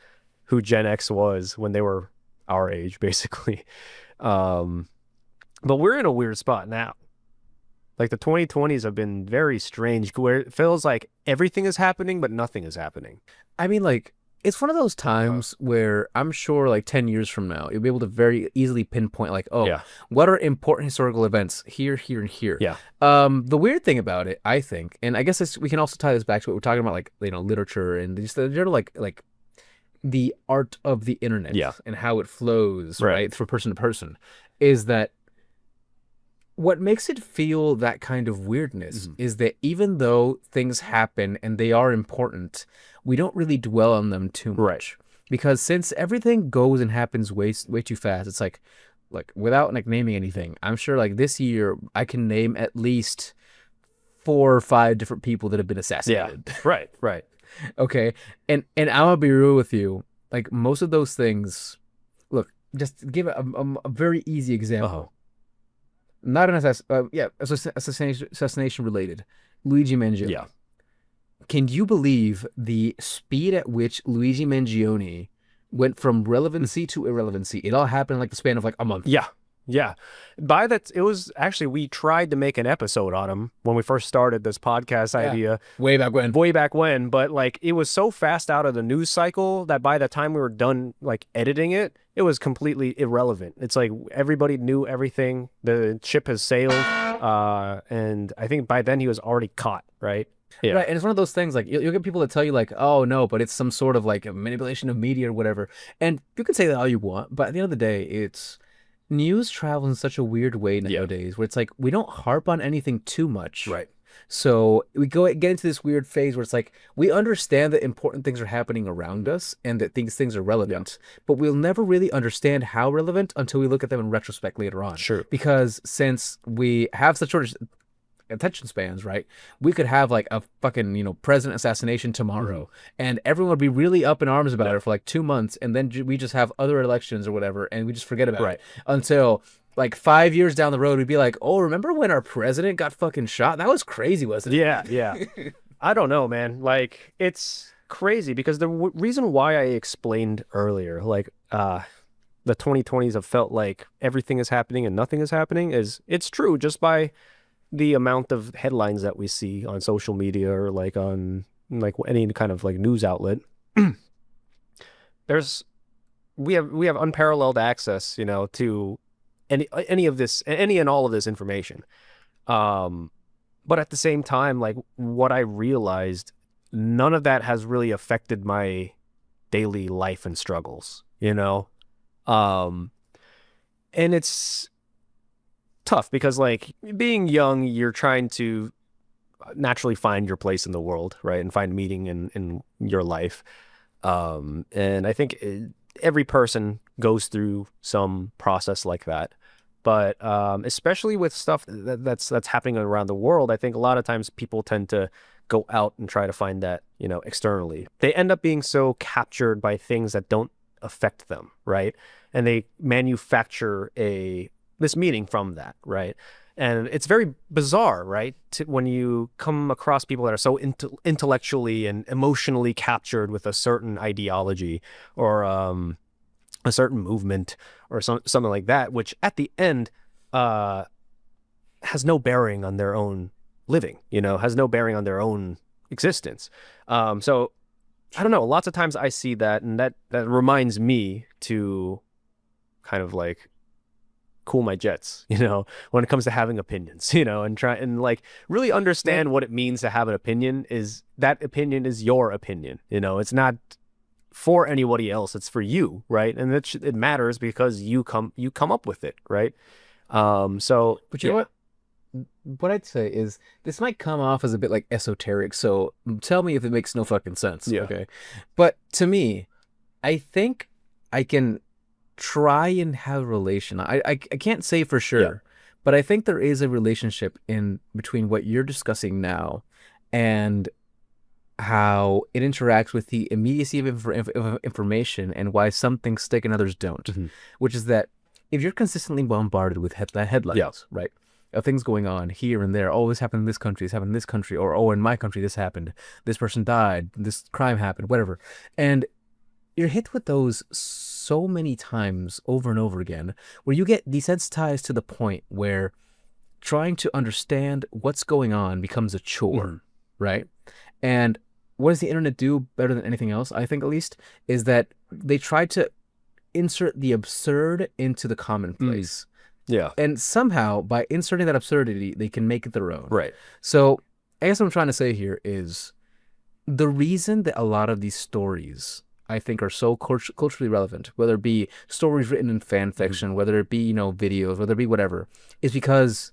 who Gen X was when they were our age, basically. But we're in a weird spot now. Like the 2020s have been very strange, where it feels like everything is happening, but nothing is happening. I mean, like, it's one of those times where I'm sure like 10 years from now, you'll be able to very easily pinpoint like, what are important historical events here, here, and here. Yeah. The weird thing about it, I think, and I guess we can also tie this back to what we're talking about, like, literature and just the general like the art of the internet and how it flows, right, from person to person, is that what makes it feel that kind of weirdness is that even though things happen and they are important, we don't really dwell on them too much. Right. Because since everything goes and happens way too fast, it's like without like naming anything, I'm sure like this year I can name at least 4 or 5 different people that have been assassinated. Yeah. Right. Okay. And I'm gonna be real with you. Like most of those things, look, just give a very easy example. Not an assassination related. Luigi Mangione. Yeah. Can you believe the speed at which Luigi Mangione went from relevancy to irrelevancy? It all happened in like the span of like a month. Yeah. By that, it was actually, we tried to make an episode on him when we first started this podcast idea. Way back when. But like it was so fast out of the news cycle that by the time we were done like editing it, it was completely irrelevant. It's like everybody knew everything. The ship has sailed. And I think by then he was already caught, right? Yeah. Right, and it's one of those things like you'll get people that tell you like, oh no, but it's some sort of like a manipulation of media or whatever. And you can say that all you want, but at the end of the day, it's news travels in such a weird way nowadays where it's like we don't harp on anything too much. Right. So we get into this weird phase where it's like we understand that important things are happening around us and that things are relevant, but we'll never really understand how relevant until we look at them in retrospect later on. Sure. Because since we have such short attention spans, right? We could have like a fucking, president assassination tomorrow and everyone would be really up in arms about it for like 2 months. And then we just have other elections or whatever. And we just forget about it until like 5 years down the road, we'd be like, oh, remember when our president got fucking shot? That was crazy, wasn't it? Yeah. I don't know, man. Like it's crazy because the reason why I explained earlier, like, the 2020s have felt like everything is happening and nothing is happening is it's true just by the amount of headlines that we see on social media or like on like any kind of like news outlet. We have unparalleled access, to any of this, any and all of this information. But at the same time, like what I realized, none of that has really affected my daily life and struggles, and it's tough because like being young, you're trying to naturally find your place in the world, right? And find meaning in your life. And I think every person goes through some process like that. But especially with stuff that's happening around the world, I think a lot of times people tend to go out and try to find that, externally. They end up being so captured by things that don't affect them, right? And they manufacture this meaning from that, right? And it's very bizarre, right? When you come across people that are so intellectually and emotionally captured with a certain ideology or a certain movement or something like that, which at the end has no bearing on their own living, has no bearing on their own existence. So I don't know. Lots of times I see that, and that reminds me to kind of like cool my jets, when it comes to having opinions, and try and like really understand what it means to have an opinion. Is that opinion is your opinion, it's not for anybody else, it's for you, right? And it matters because you come up with it, right? So But you know what I'd say is this might come off as a bit like esoteric, so tell me if it makes no fucking sense. Yeah. Okay. But to me, I think I can try and have a relation. I can't say for sure, but I think there is a relationship in between what you're discussing now and how it interacts with the immediacy of information and why some things stick and others don't, which is that if you're consistently bombarded with headlines, right, of things going on here and there, oh, this happened in this country, this happened in this country, or oh, in my country this happened, this person died, this crime happened, whatever, and you're hit with those so many times over and over again where you get desensitized to the point where trying to understand what's going on becomes a chore, right? And what does the internet do better than anything else, I think at least, is that they try to insert the absurd into the commonplace. Yeah. And somehow, by inserting that absurdity, they can make it their own. Right. So I guess what I'm trying to say here is the reason that a lot of these stories I think are so culturally relevant, whether it be stories written in fan fiction, whether it be, videos, whether it be whatever, is because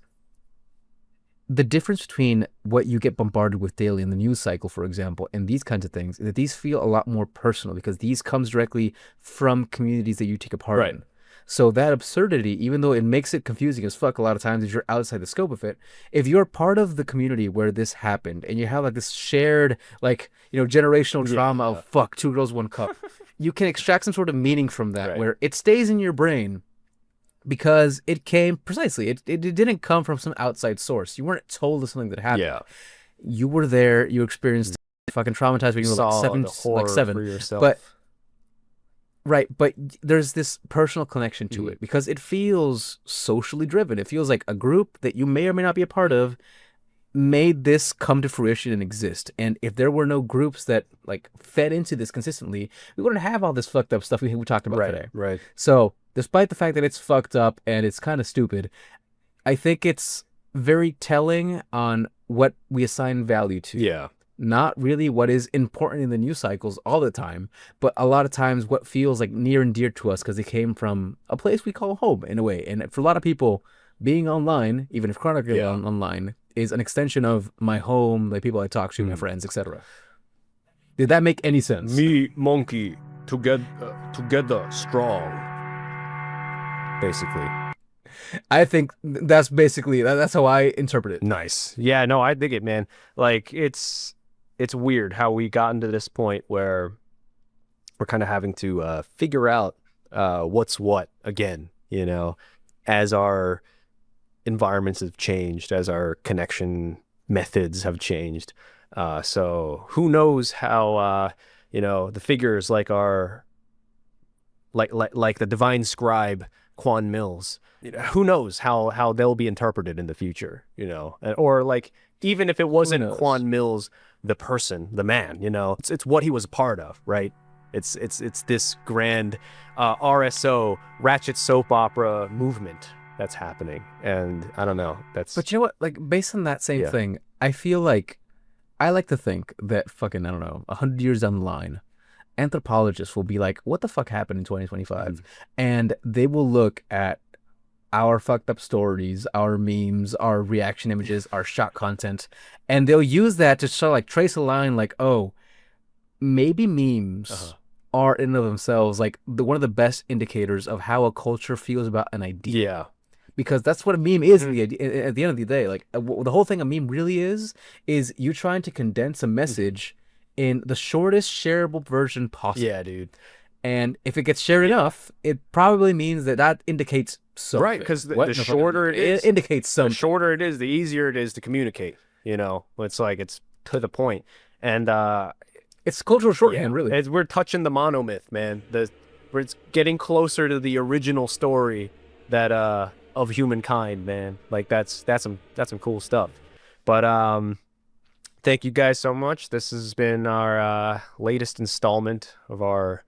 the difference between what you get bombarded with daily in the news cycle, for example, and these kinds of things, is that these feel a lot more personal because these comes directly from communities that you take a part in. So that absurdity, even though it makes it confusing as fuck a lot of times if you're outside the scope of it, if you're part of the community where this happened and you have like this shared, like, generational trauma of fuck, 2 girls, 1 cup, you can extract some sort of meaning from that where it stays in your brain because it came precisely, it didn't come from some outside source. You weren't told of something that happened. Yeah. You were there, you experienced fucking traumatized when you were like seven. For yourself. But right, but there's this personal connection to it because it feels socially driven. It feels like a group that you may or may not be a part of made this come to fruition and exist. And if there were no groups that like fed into this consistently, we wouldn't have all this fucked up stuff we talked about today. Right. So despite the fact that it's fucked up and it's kind of stupid, I think it's very telling on what we assign value to. Yeah. Not really what is important in the news cycles all the time, but a lot of times what feels like near and dear to us because it came from a place we call home in a way. And for a lot of people, being online, even if chronically online, is an extension of my home, the people I talk to, my friends, etc. Did that make any sense? Me, monkey, together strong. Basically. I think that's basically, that's how I interpret it. Nice. Yeah, no, I dig it, man. Like, it's weird how we got into this point where we're kind of having to figure out what's what again, as our environments have changed, as our connection methods have changed. So who knows how, the figures like like the divine scribe, Quan Mills, who knows how they'll be interpreted in the future, or like, even if it wasn't Quan Mills, the person, the man, it's what he was a part of, right? It's this grand RSO, ratchet soap opera movement that's happening. And I don't know, but you know what, like based on that same thing, I feel like I like to think that fucking, I don't know, 100 years down the line, anthropologists will be like, what the fuck happened in 2025? And they will look at our fucked up stories, our memes, our reaction images, our shot content, and they'll use that to sort of like trace a line like, oh, maybe memes are in and of themselves like one of the best indicators of how a culture feels about an idea. Yeah. Because that's what a meme is at the end of the day. Like the whole thing a meme really is you trying to condense a message in the shortest shareable version possible. Yeah, dude. And if it gets shared enough, it probably means that indicates something. Right, because What? the shorter it is, indicates the something. shorter it is, the easier it is to communicate. You know, it's like it's to the point. And It's cultural shorthand, really. we're touching the monomyth, man. It's getting closer to the original story that of humankind, man. Like that's some cool stuff. But thank you guys so much. This has been our latest installment of our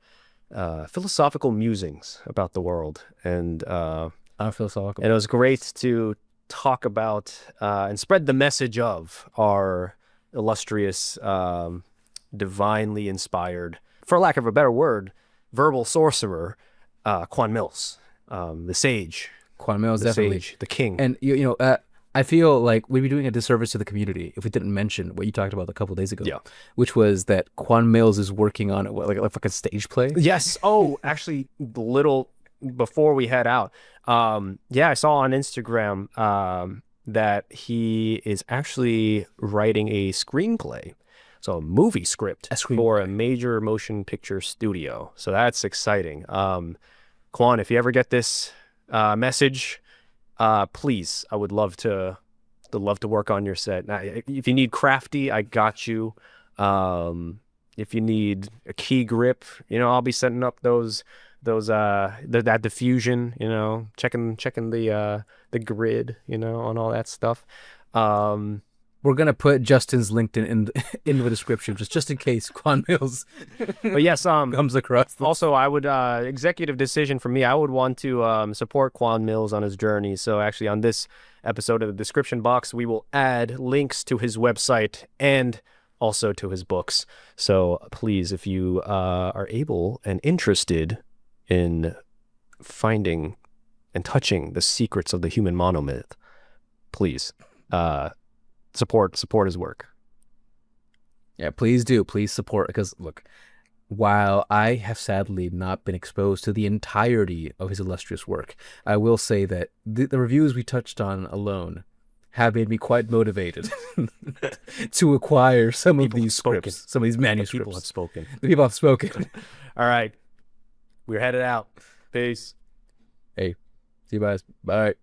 philosophical musings about the world, and Philosophical. it was great to talk about and spread the message of our illustrious, divinely inspired, for lack of a better word, verbal sorcerer, Quan Mills, the sage, Quan Mills, the definitely. sage, the king. And I feel like we'd be doing a disservice to the community if we didn't mention what you talked about a couple of days ago. Yeah. Which was that Quan Mills is working on like a stage play. Yes. Oh, actually, little before we head out, I saw on Instagram that he is actually writing a screenplay, so a movie script for a major motion picture studio. So that's exciting. Quan, if you ever get this message, please, I would love to work on your set. Now, if you need crafty, I got you. If you need a key grip, I'll be setting up that diffusion, checking the grid, on all that stuff. We're gonna put Justin's LinkedIn in the description just in case Quan Mills But yes, comes across this. also I would executive decision for me, I would want to support Quan Mills on his journey. So actually on this episode of the description box, we will add links to his website and also to his books. So please, if you are able and interested in finding and touching the secrets of the human monomyth, please support his work. Yeah, please do. Please support, because look, while I have sadly not been exposed to the entirety of his illustrious work, I will say that the reviews we touched on alone have made me quite motivated to acquire some of these scripts, some of these manuscripts. People have spoken. The people have spoken. All right. We're headed out. Peace. Hey, see you guys. Bye.